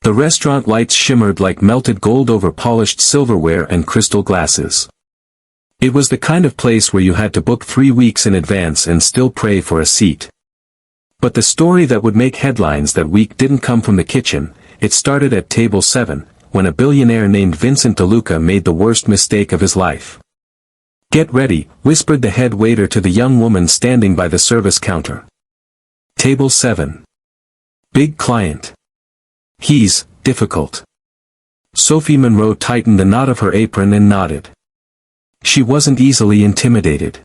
The restaurant lights shimmered like melted gold over polished silverware and crystal glasses. It was the kind of place where you had to book 3 weeks in advance and still pray for a seat. But the story that would make headlines that week didn't come from the kitchen. It started at table 7, when a billionaire named Vincent DeLuca made the worst mistake of his life. "Get ready," whispered the head waiter to the young woman standing by the service counter. Table 7. Big client. He's difficult. Sophie Monroe tightened the knot of her apron and nodded. She wasn't easily intimidated.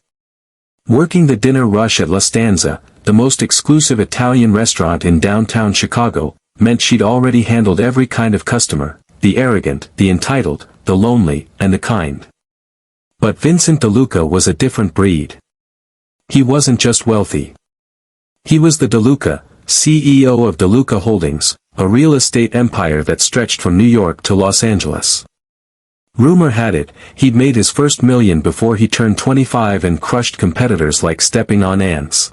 Working the dinner rush at La Stanza, the most exclusive Italian restaurant in downtown Chicago, meant she'd already handled every kind of customer, the arrogant, the entitled, the lonely, and the kind. But Vincent DeLuca was a different breed. He wasn't just wealthy. He was the DeLuca, CEO of DeLuca Holdings, a real estate empire that stretched from New York to Los Angeles. Rumor had it, he'd made his first million before he turned 25 and crushed competitors like stepping on ants.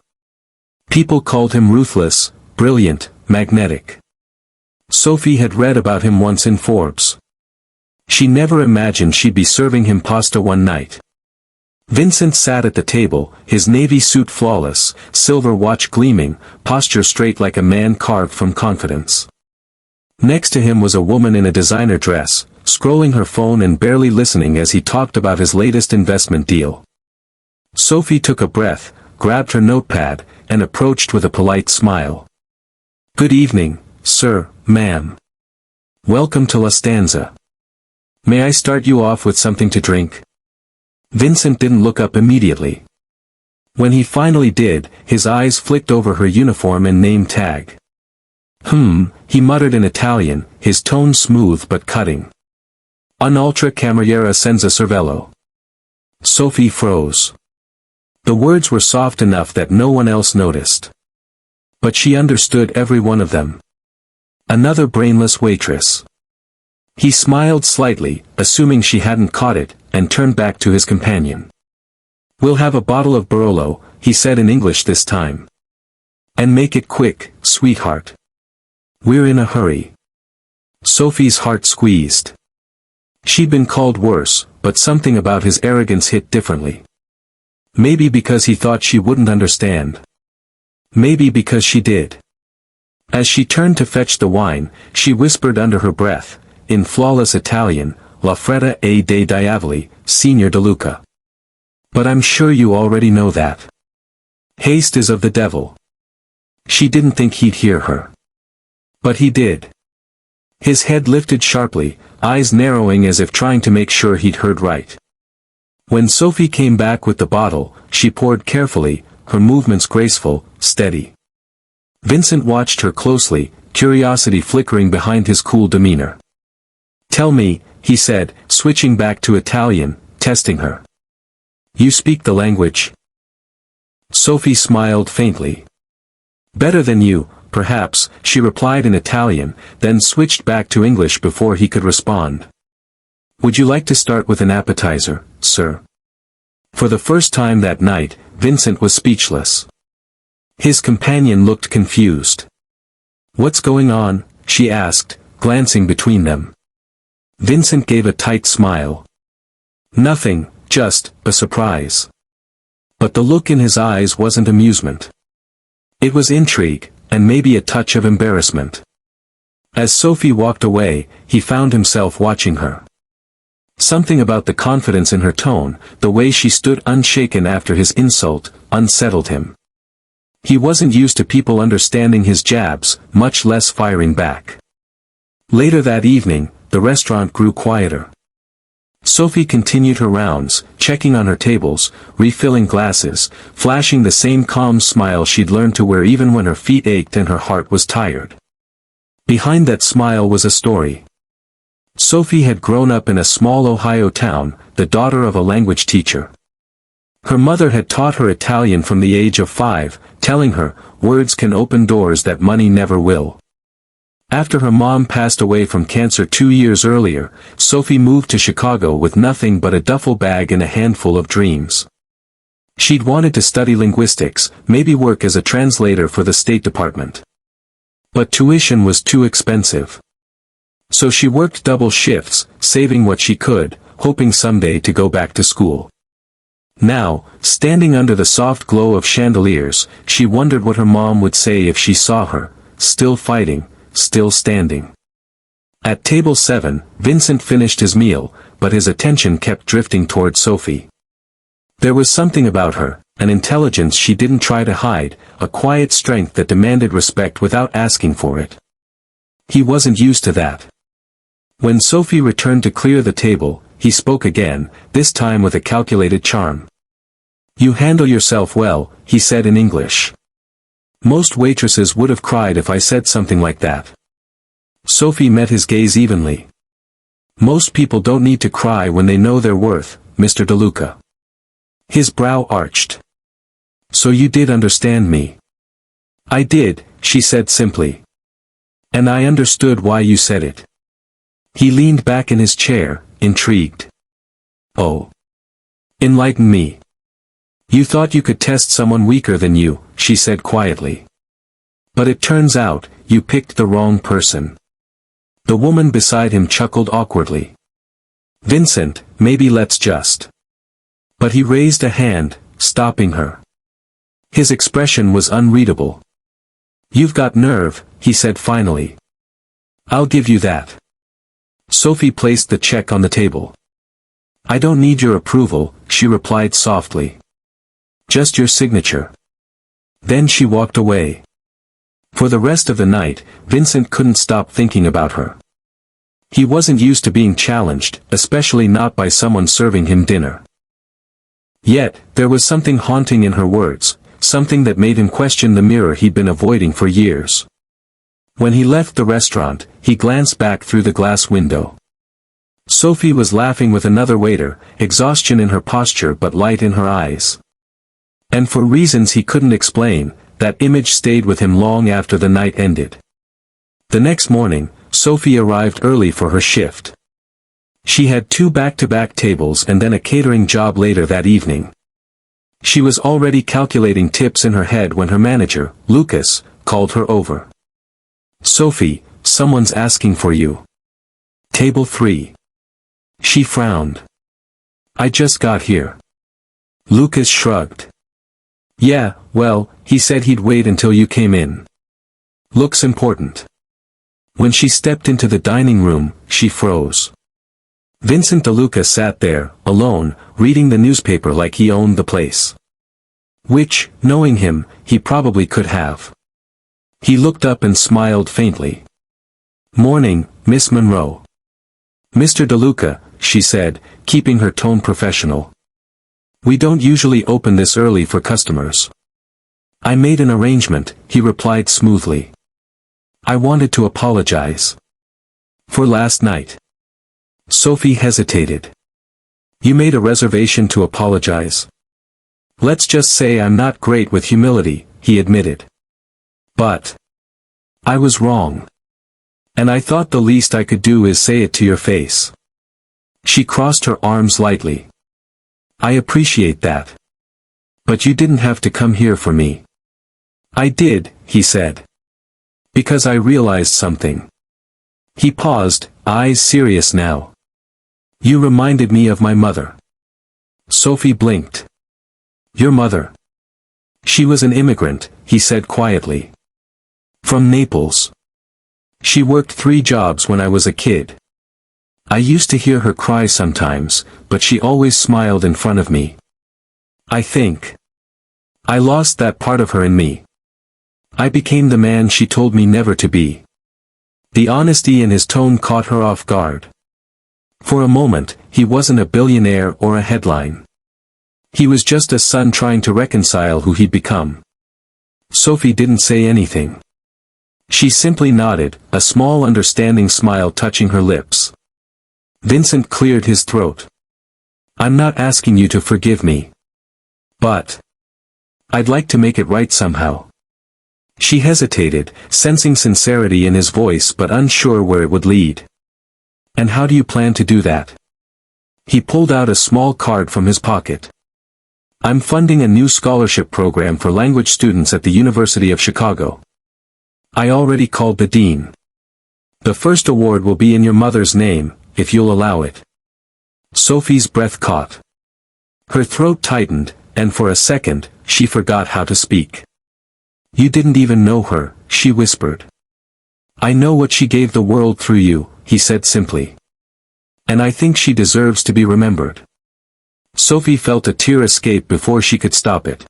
People called him ruthless, brilliant, magnetic. Sophie had read about him once in Forbes. She never imagined she'd be serving him pasta one night. Vincent sat at the table, his navy suit flawless, silver watch gleaming, posture straight like a man carved from confidence. Next to him was a woman in a designer dress, scrolling her phone and barely listening as he talked about his latest investment deal. Sophie took a breath, grabbed her notepad, and approached with a polite smile. "Good evening, sir, ma'am. Welcome to La Stanza. May I start you off with something to drink?" Vincent didn't look up immediately. When he finally did, his eyes flicked over her uniform and name tag. He muttered in Italian, his tone smooth but cutting. "Un'altra cameriera senza cervello." Sophie froze. The words were soft enough that no one else noticed. But she understood every one of them. Another brainless waitress. He smiled slightly, assuming she hadn't caught it, and turned back to his companion. "We'll have a bottle of Barolo," he said in English this time. "And make it quick, sweetheart. We're in a hurry." Sophie's heart squeezed. She'd been called worse, but something about his arrogance hit differently. Maybe because he thought she wouldn't understand. Maybe because she did. As she turned to fetch the wine, she whispered under her breath, in flawless Italian, "La fretta è dei diavoli, Signor DeLuca. But I'm sure you already know that. Haste is of the devil." She didn't think he'd hear her. But he did. His head lifted sharply, eyes narrowing as if trying to make sure he'd heard right. When Sophie came back with the bottle, she poured carefully, her movements graceful, steady. Vincent watched her closely, curiosity flickering behind his cool demeanor. "Tell me," he said, switching back to Italian, testing her. "You speak the language?" Sophie smiled faintly. "Better than you, perhaps," she replied in Italian, then switched back to English before he could respond. "Would you like to start with an appetizer, sir?" For the first time that night, Vincent was speechless. His companion looked confused. "What's going on?" she asked, glancing between them. Vincent gave a tight smile. "Nothing, just a surprise." But the look in his eyes wasn't amusement. It was intrigue, and maybe a touch of embarrassment. As Sophie walked away, he found himself watching her. Something about the confidence in her tone, the way she stood unshaken after his insult, unsettled him. He wasn't used to people understanding his jabs, much less firing back. Later that evening, the restaurant grew quieter. Sophie continued her rounds, checking on her tables, refilling glasses, flashing the same calm smile she'd learned to wear even when her feet ached and her heart was tired. Behind that smile was a story. Sophie had grown up in a small Ohio town, the daughter of a language teacher. Her mother had taught her Italian from the age of 5, telling her, "Words can open doors that money never will." After her mom passed away from cancer 2 years earlier, Sophie moved to Chicago with nothing but a duffel bag and a handful of dreams. She'd wanted to study linguistics, maybe work as a translator for the State Department. But tuition was too expensive. So she worked double shifts, saving what she could, hoping someday to go back to school. Now, standing under the soft glow of chandeliers, she wondered what her mom would say if she saw her, still fighting, still standing. At table 7, Vincent finished his meal, but his attention kept drifting toward Sophie. There was something about her, an intelligence she didn't try to hide, a quiet strength that demanded respect without asking for it. He wasn't used to that. When Sophie returned to clear the table, he spoke again, this time with a calculated charm. "You handle yourself well," he said in English. "Most waitresses would have cried if I said something like that." Sophie met his gaze evenly. "Most people don't need to cry when they know their worth, Mr. DeLuca." His brow arched. "So you did understand me." "I did," she said simply. "And I understood why you said it." He leaned back in his chair, intrigued. "Oh. Enlighten me." "You thought you could test someone weaker than you," she said quietly. "But it turns out, you picked the wrong person." The woman beside him chuckled awkwardly. "Vincent, maybe let's just." But he raised a hand, stopping her. His expression was unreadable. "You've got nerve," he said finally. "I'll give you that." Sophie placed the check on the table. "I don't need your approval," she replied softly. "Just your signature." Then she walked away. For the rest of the night, Vincent couldn't stop thinking about her. He wasn't used to being challenged, especially not by someone serving him dinner. Yet, there was something haunting in her words, something that made him question the mirror he'd been avoiding for years. When he left the restaurant, he glanced back through the glass window. Sophie was laughing with another waiter, exhaustion in her posture but light in her eyes. And for reasons he couldn't explain, that image stayed with him long after the night ended. The next morning, Sophie arrived early for her shift. She had 2 back-to-back tables and then a catering job later that evening. She was already calculating tips in her head when her manager, Lucas, called her over. "Sophie, someone's asking for you. Table 3. She frowned. "I just got here." Lucas shrugged. "Yeah, well, he said he'd wait until you came in. Looks important." When she stepped into the dining room, she froze. Vincent DeLuca sat there, alone, reading the newspaper like he owned the place. Which, knowing him, he probably could have. He looked up and smiled faintly. "Morning, Miss Monroe." "Mr. DeLuca," she said, keeping her tone professional. "We don't usually open this early for customers." "I made an arrangement," he replied smoothly. "I wanted to apologize. For last night." Sophie hesitated. "You made a reservation to apologize?" "Let's just say I'm not great with humility," he admitted. "But I was wrong. And I thought the least I could do is say it to your face." She crossed her arms lightly. "I appreciate that. But you didn't have to come here for me." "I did," he said. "Because I realized something." He paused, eyes serious now. "You reminded me of my mother." Sophie blinked. "Your mother?" "She was an immigrant," he said quietly. "From Naples. She worked 3 jobs when I was a kid. I used to hear her cry sometimes, but she always smiled in front of me. I think I lost that part of her in me. I became the man she told me never to be." The honesty in his tone caught her off guard. For a moment, he wasn't a billionaire or a headline. He was just a son trying to reconcile who he'd become. Sophie didn't say anything. She simply nodded, a small understanding smile touching her lips. Vincent cleared his throat. "I'm not asking you to forgive me. But I'd like to make it right somehow." She hesitated, sensing sincerity in his voice but unsure where it would lead. "And how do you plan to do that?" He pulled out a small card from his pocket. "I'm funding a new scholarship program for language students at the University of Chicago. I already called the dean. The first award will be in your mother's name, if you'll allow it. Sophie's breath caught. Her throat tightened, and for a second, she forgot how to speak. You didn't even know her, she whispered. I know what she gave the world through you, he said simply. And I think she deserves to be remembered. Sophie felt a tear escape before she could stop it.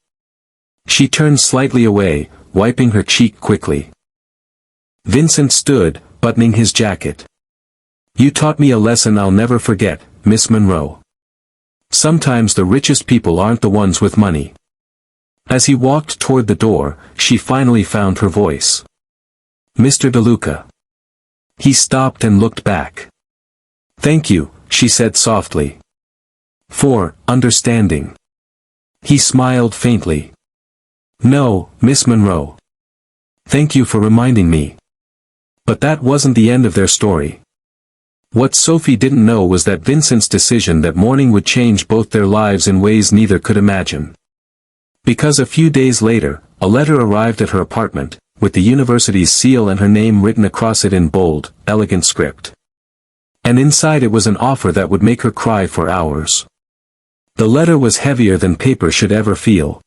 She turned slightly away, wiping her cheek quickly. Vincent stood, buttoning his jacket. You taught me a lesson I'll never forget, Miss Monroe. Sometimes the richest people aren't the ones with money. As he walked toward the door, she finally found her voice. Mr. DeLuca. He stopped and looked back. Thank you, she said softly. For understanding. He smiled faintly. No, Miss Monroe. Thank you for reminding me. But that wasn't the end of their story. What Sophie didn't know was that Vincent's decision that morning would change both their lives in ways neither could imagine. Because a few days later, a letter arrived at her apartment, with the university's seal and her name written across it in bold, elegant script. And inside it was an offer that would make her cry for hours. The letter was heavier than paper should ever feel.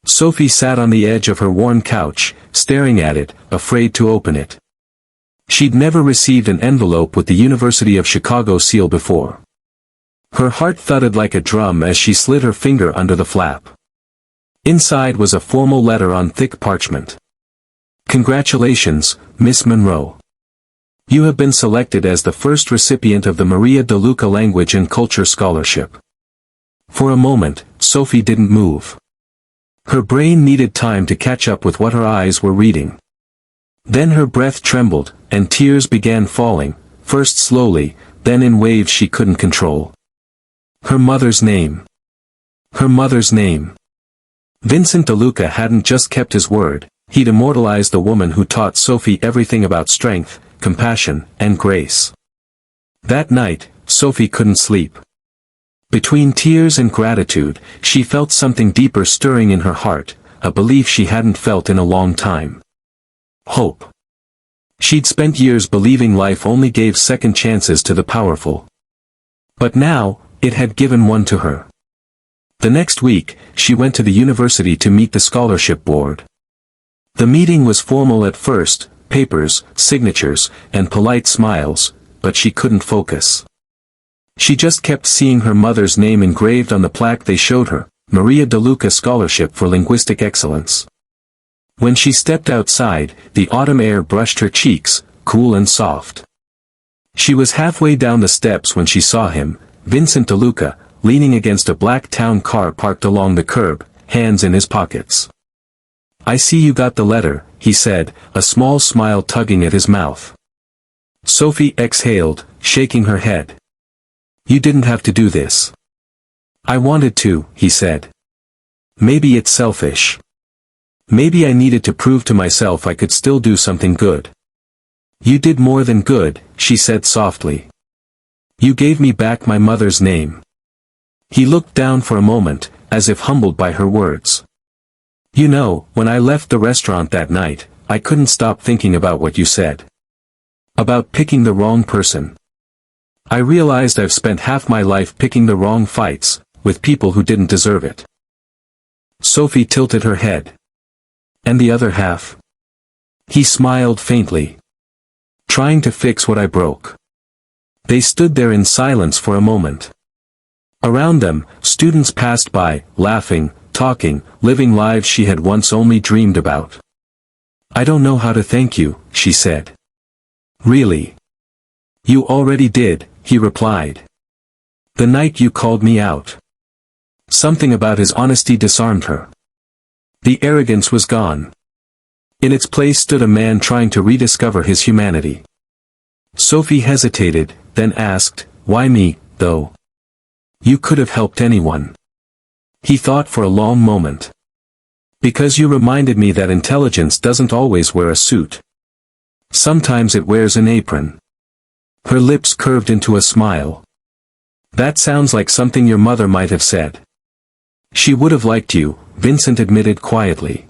Sophie sat on the edge of her worn couch, staring at it, afraid to open it. She'd never received an envelope with the University of Chicago seal before. Her heart thudded like a drum as she slid her finger under the flap. Inside was a formal letter on thick parchment. Congratulations, Miss Monroe. You have been selected as the first recipient of the Maria DeLuca Language and Culture Scholarship. For a moment, Sophie didn't move. Her brain needed time to catch up with what her eyes were reading. Then her breath trembled, and tears began falling, first slowly, then in waves she couldn't control. Her mother's name. Her mother's name. Vincent DeLuca hadn't just kept his word, he'd immortalized the woman who taught Sophie everything about strength, compassion, and grace. That night, Sophie couldn't sleep. Between tears and gratitude, she felt something deeper stirring in her heart, a belief she hadn't felt in a long time. Hope. She'd spent years believing life only gave second chances to the powerful. But now, it had given one to her. The next week, she went to the university to meet the scholarship board. The meeting was formal at first, papers, signatures, and polite smiles, but she couldn't focus. She just kept seeing her mother's name engraved on the plaque they showed her, Maria DeLuca Scholarship for Linguistic Excellence. When she stepped outside, the autumn air brushed her cheeks, cool and soft. She was halfway down the steps when she saw him, Vincent DeLuca, leaning against a black town car parked along the curb, hands in his pockets. I see you got the letter, he said, a small smile tugging at his mouth. Sophie exhaled, shaking her head. You didn't have to do this. I wanted to, he said. Maybe it's selfish. Maybe I needed to prove to myself I could still do something good. You did more than good, she said softly. You gave me back my mother's name. He looked down for a moment, as if humbled by her words. You know, when I left the restaurant that night, I couldn't stop thinking about what you said. About picking the wrong person. I realized I've spent half my life picking the wrong fights, with people who didn't deserve it. Sophie tilted her head. And the other half? He smiled faintly. Trying to fix what I broke. They stood there in silence for a moment. Around them, students passed by, laughing, talking, living lives she had once only dreamed about. I don't know how to thank you, she said. Really? You already did, he replied. The night you called me out. Something about his honesty disarmed her. The arrogance was gone. In its place stood a man trying to rediscover his humanity. Sophie hesitated, then asked, why me, though? You could have helped anyone. He thought for a long moment. Because you reminded me that intelligence doesn't always wear a suit. Sometimes it wears an apron. Her lips curved into a smile. That sounds like something your mother might have said. She would have liked you, Vincent admitted quietly.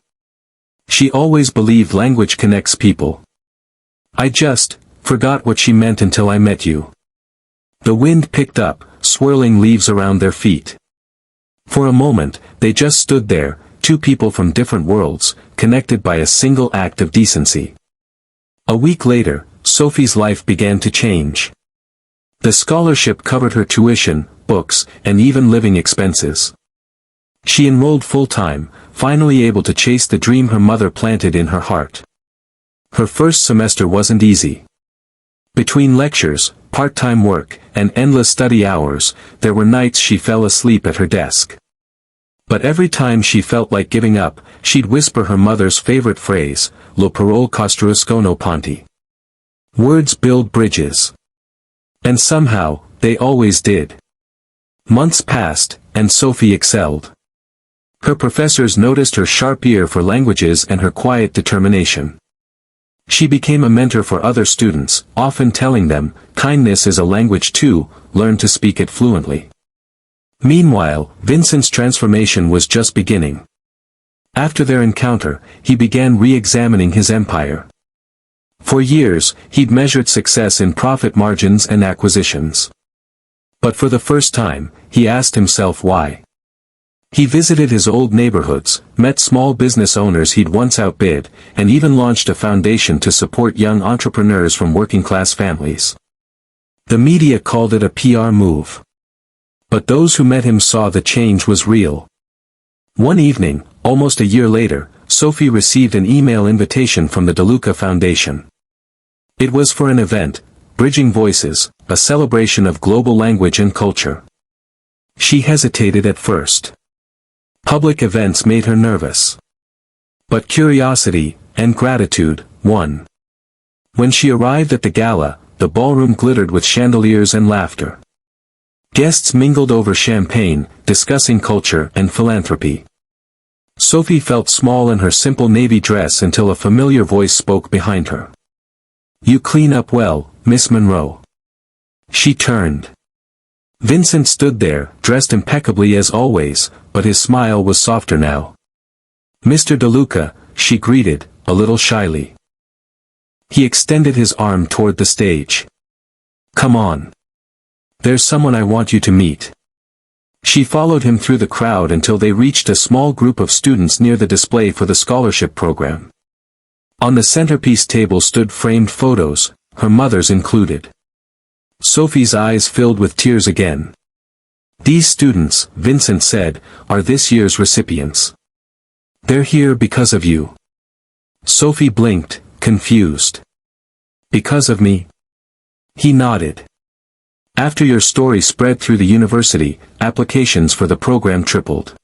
She always believed language connects people. I just Forgot what she meant until I met you. The wind picked up, swirling leaves around their feet. For a moment, they just stood there, two people from different worlds, connected by a single act of decency. A week later, Sophie's life began to change. The scholarship covered her tuition, books, and even living expenses. She enrolled full-time, finally able to chase the dream her mother planted in her heart. Her first semester wasn't easy. Between lectures, part-time work, and endless study hours, there were nights she fell asleep at her desk. But every time she felt like giving up, she'd whisper her mother's favorite phrase, "Le parole costruiscono ponti." Words build bridges. And somehow, they always did. Months passed, and Sophie excelled. Her professors noticed her sharp ear for languages and her quiet determination. She became a mentor for other students, often telling them, "Kindness is a language too, learn to speak it fluently." Meanwhile, Vincent's transformation was just beginning. After their encounter, he began re-examining his empire. For years, he'd measured success in profit margins and acquisitions. But for the first time, he asked himself why. He visited his old neighborhoods, met small business owners he'd once outbid, and even launched a foundation to support young entrepreneurs from working-class families. The media called it a PR move. But those who met him saw the change was real. One evening, almost a year later, Sophie received an email invitation from the DeLuca Foundation. It was for an event, Bridging Voices, a celebration of global language and culture. She hesitated at first. Public events made her nervous. But curiosity, and gratitude, won. When she arrived at the gala, the ballroom glittered with chandeliers and laughter. Guests mingled over champagne, discussing culture and philanthropy. Sophie felt small in her simple navy dress until a familiar voice spoke behind her. "You clean up well, Miss Monroe." She turned. Vincent stood there, dressed impeccably as always, but his smile was softer now. "Mr. DeLuca," she greeted, a little shyly. He extended his arm toward the stage. "Come on. There's someone I want you to meet." She followed him through the crowd until they reached a small group of students near the display for the scholarship program. On the centerpiece table stood framed photos, her mother's included. Sophie's eyes filled with tears again. "These students," Vincent said, "are this year's recipients. They're here because of you." Sophie blinked, confused. "Because of me?" He nodded. "After your story spread through the university, applications for the program tripled.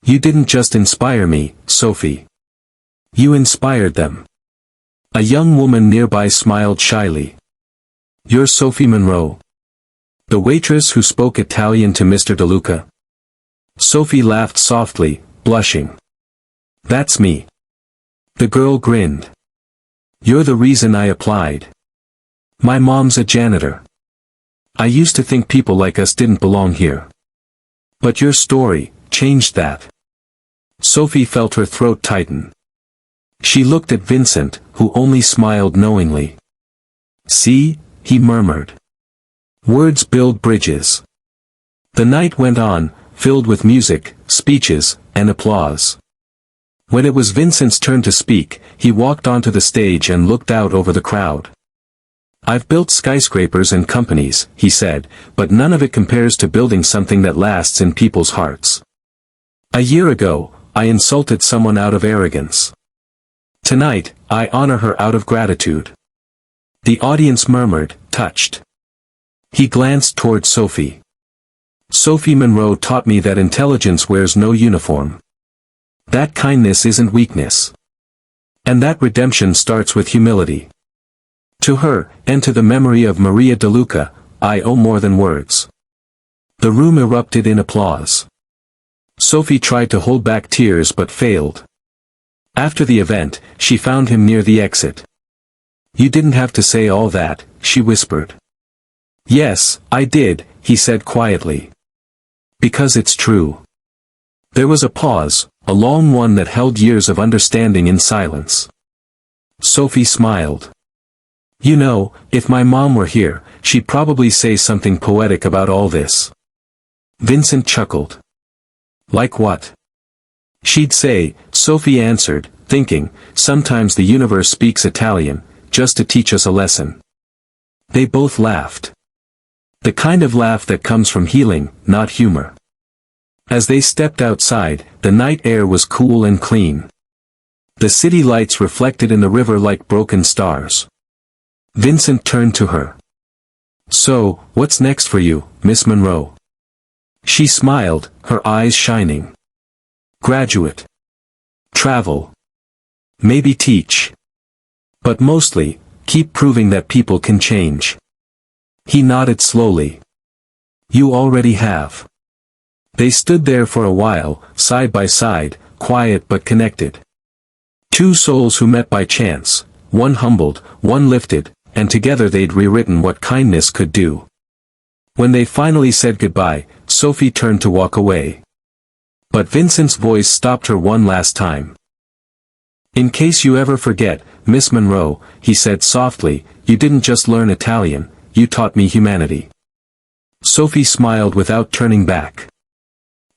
You didn't just inspire me, Sophie. You inspired them." A young woman nearby smiled shyly. "You're Sophie Monroe? The waitress who spoke Italian to Mr. DeLuca?" Sophie laughed softly, blushing. "That's me." The girl grinned. "You're the reason I applied. My mom's a janitor. I used to think people like us didn't belong here. But your story changed that." Sophie felt her throat tighten. She looked at Vincent, who only smiled knowingly. "See?" he murmured. "Words build bridges." The night went on, filled with music, speeches, and applause. When it was Vincent's turn to speak, he walked onto the stage and looked out over the crowd. "I've built skyscrapers and companies," he said, "but none of it compares to building something that lasts in people's hearts. A year ago, I insulted someone out of arrogance. Tonight, I honor her out of gratitude." The audience murmured, touched. He glanced toward Sophie. "Sophie Monroe taught me that intelligence wears no uniform. That kindness isn't weakness. And that redemption starts with humility. To her, and to the memory of Maria DeLuca, I owe more than words." The room erupted in applause. Sophie tried to hold back tears but failed. After the event, she found him near the exit. "You didn't have to say all that," she whispered. "Yes, I did," he said quietly. "Because it's true." There was a pause, a long one that held years of understanding in silence. Sophie smiled. You know, if my mom were here, she'd probably say something poetic about all this. Vincent chuckled. Like what? She'd say, Sophie answered, thinking, sometimes the universe speaks Italian, just to teach us a lesson. They both laughed. The kind of laugh that comes from healing, not humor. As they stepped outside, the night air was cool and clean. The city lights reflected in the river like broken stars. Vincent turned to her. So, what's next for you, Miss Monroe? She smiled, her eyes shining. Graduate. Travel. Maybe teach. But mostly, keep proving that people can change. He nodded slowly. You already have. They stood there for a while, side by side, quiet but connected. Two souls who met by chance, one humbled, one lifted, and together they'd rewritten what kindness could do. When they finally said goodbye, Sophie turned to walk away. But Vincent's voice stopped her one last time. In case you ever forget, Miss Monroe, he said softly, you didn't just learn Italian, you taught me humanity. Sophie smiled without turning back.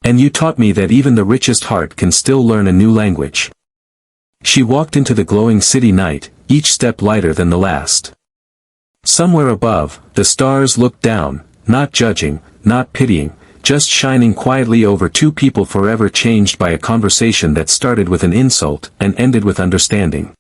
And you taught me that even the richest heart can still learn a new language. She walked into the glowing city night, each step lighter than the last. Somewhere above, the stars looked down, not judging, not pitying, just shining quietly over two people forever changed by a conversation that started with an insult and ended with understanding.